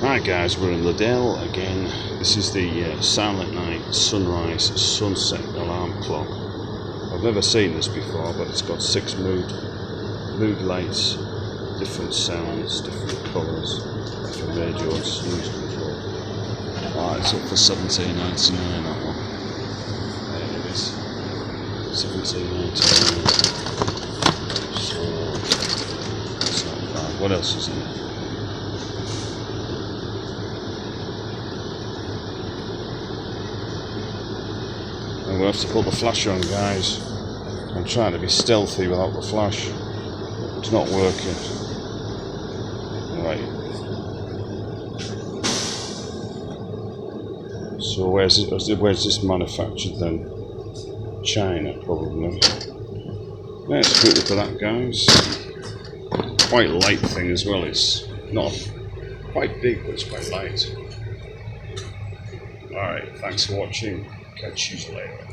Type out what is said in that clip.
Hi guys, we're in Lidl again. This is the Silent Night Sunrise Sunset alarm clock. I've never seen this before, but it's got 6 mood lights, different sounds, different colours, different radio and snooze control. It's up for $17.99, that one. There it is, $17.99. So that's not bad. What else is in it? I'm going to have to put the flash on, guys. I'm trying to be stealthy without the flash. It's not working. Right. So where's this manufactured then? China, probably. Let's quickly for that, guys. Quite light thing as well. It's not quite big, but it's quite light. Alright, thanks for watching. Catch you later.